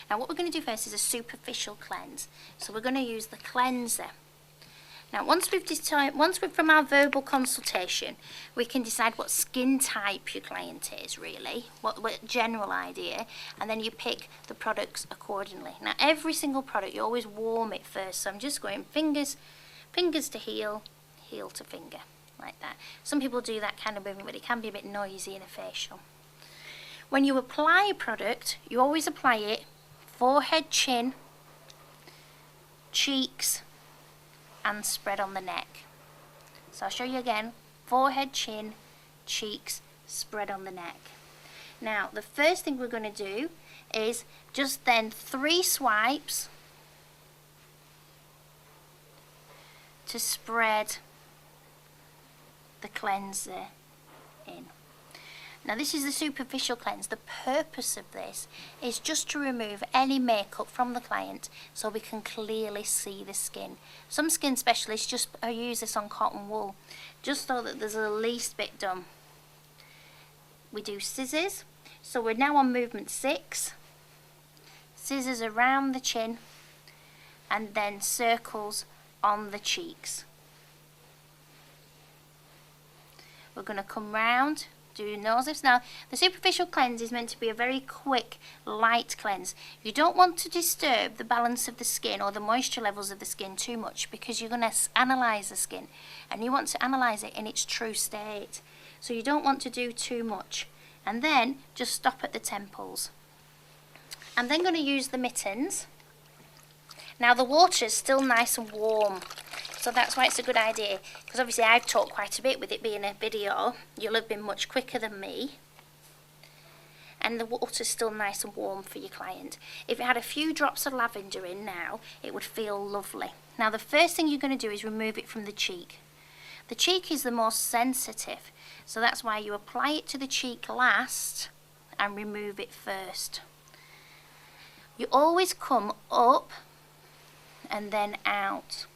Now what we're going to do first is a superficial cleanse. So we're going to use the cleanser. Now once from our verbal consultation, we can decide what skin type your client is really, what general idea, and then you pick the products accordingly. Now every single product you always warm it first, so I'm just going fingers to heel, heel to finger, like that. Some people do that kind of movement, but it can be a bit noisy in a facial. When you apply a product, you always apply it forehead, chin, cheeks, and spread on the neck. So I'll show you again, forehead, chin, cheeks, spread on the neck. Now the first thing we're going to do is just then 3 swipes to spread the cleanser in. Now this is the superficial cleanse. The purpose of this is just to remove any makeup from the client so we can clearly see the skin. Some skin specialists just use this on cotton wool just so that there's the least bit done. We do scissors. So we're now on movement 6. Scissors around the chin and then circles on the cheeks. We're going to come round, do nose lifts. Now the superficial cleanse is meant to be a very quick, light cleanse. You don't want to disturb the balance of the skin or the moisture levels of the skin too much, because you're going to analyse the skin and you want to analyse it in its true state. So you don't want to do too much, and then just stop at the temples. I'm then going to use the mittens. Now the water is still nice and warm, so that's why it's a good idea, because obviously I've talked quite a bit. With it being a video, you'll have been much quicker than me, and the water's still nice and warm for your client. If it had a few drops of lavender in now, it would feel lovely. Now the first thing you're going to do is remove it from the cheek. The cheek is the most sensitive, so that's why you apply it to the cheek last and remove it first. You always come up and then out.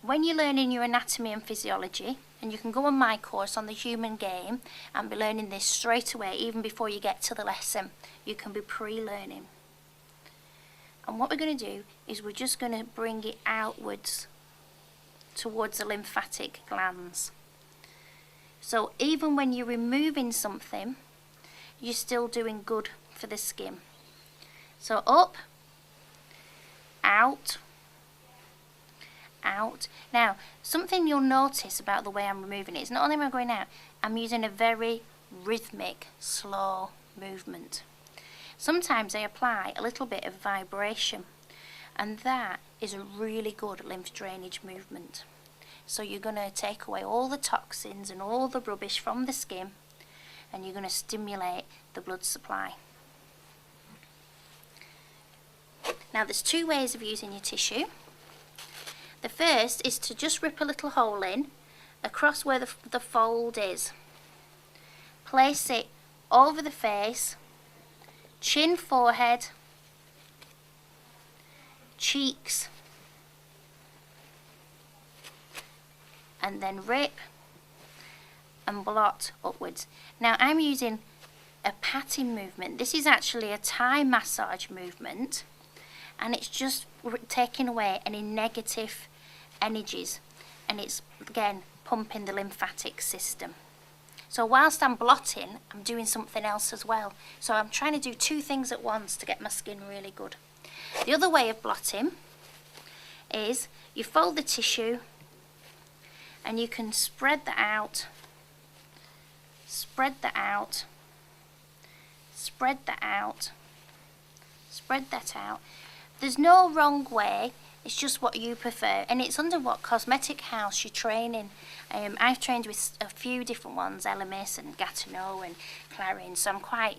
When you're learning your anatomy and physiology, and you can go on my course on the human game and be learning this straight away, even before you get to the lesson, you can be pre-learning. And what we're going to do is we're just going to bring it outwards towards the lymphatic glands. So even when you're removing something, you're still doing good for the skin. So up, out, out. Now something you'll notice about the way I'm removing it is not only am I going out, I'm using a very rhythmic, slow movement. Sometimes I apply a little bit of vibration, and that is a really good lymph drainage movement. So you're going to take away all the toxins and all the rubbish from the skin, and you're going to stimulate the blood supply. Now there's 2 ways of using your tissue. The first is to just rip a little hole in across where the fold is. Place it over the face, chin, forehead, cheeks, and then rip and blot upwards. Now I'm using a patting movement. This is actually a Thai massage movement, and it's just taking away any negative energies, and it's again pumping the lymphatic system. So whilst I'm blotting, I'm doing something else as well. So I'm trying to do 2 things at once to get my skin really good. The other way of blotting is you fold the tissue and you can spread that out, spread that out, spread that out, spread that out. There's no wrong way, it's just what you prefer, and it's under what cosmetic house you're training. I've trained with a few different ones, Elemis and Gatineau and Clarins, so I'm quite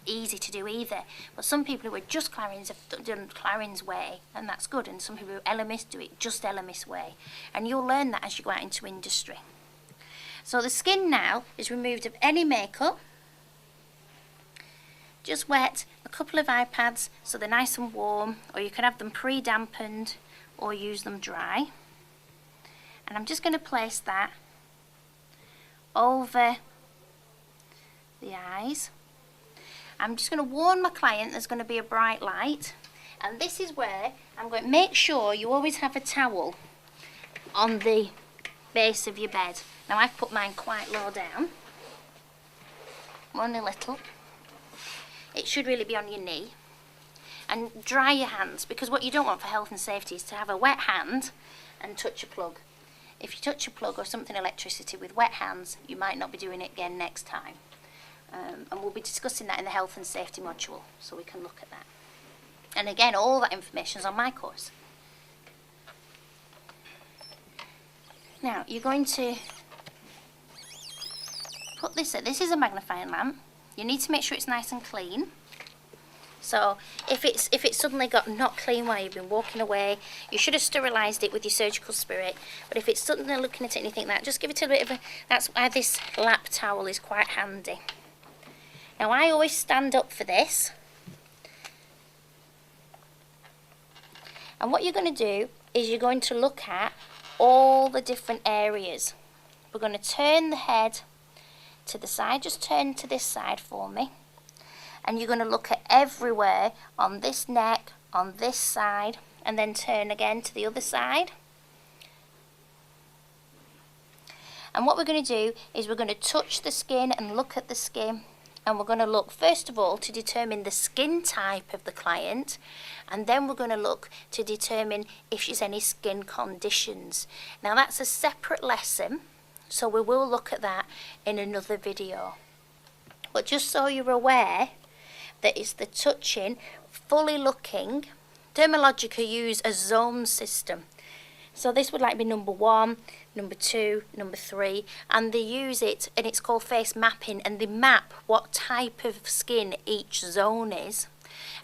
easy to do either. But some people who are just Clarins have done Clarins way, and that's good, and some people who are Elemis do it just Elemis way, and you'll learn that as you go out into industry. So the skin now is removed of any makeup. Just wet a couple of iPads so they're nice and warm, or you can have them pre-dampened or use them dry. And I'm just going to place that over the eyes. I'm just going to warn my client there's going to be a bright light, and this is where I'm going to make sure you always have a towel on the base of your bed. Now I've put mine quite low down, only a little. It should really be on your knee. And dry your hands, because what you don't want for health and safety is to have a wet hand and touch a plug. If you touch a plug or something electricity with wet hands, you might not be doing it again next time. And we'll be discussing that in the health and safety module, so we can look at that. And again, all that information is on my course. Now, you're going to put this is a magnifying lamp. You need to make sure it's nice and clean. So if it's suddenly got not clean while you've been walking away, you should have sterilised it with your surgical spirit. But if it's suddenly looking at it and you think that, just give it a bit of a, that's why this lap towel is quite handy. Now I always stand up for this. And what you're going to do is you're going to look at all the different areas. We're going to turn the head to the side, just turn to this side for me. And you're going to look at everywhere on this neck, on this side, and then turn again to the other side. And what we're going to do is we're going to touch the skin and look at the skin. And we're going to look, first of all, to determine the skin type of the client. And then we're going to look to determine if she's any skin conditions. Now that's a separate lesson, so we will look at that in another video. But just so you're aware, that is the touching, fully looking. Dermalogica use a zone system. So this would like be number 1, number 2, number 3, and they use it, and it's called face mapping, and they map what type of skin each zone is,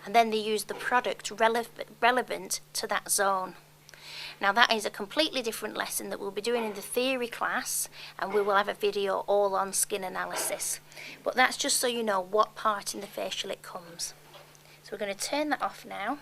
and then they use the product relevant to that zone. Now that is a completely different lesson that we'll be doing in the theory class, and we will have a video all on skin analysis. But that's just so you know what part in the facial it comes. So we're going to turn that off now.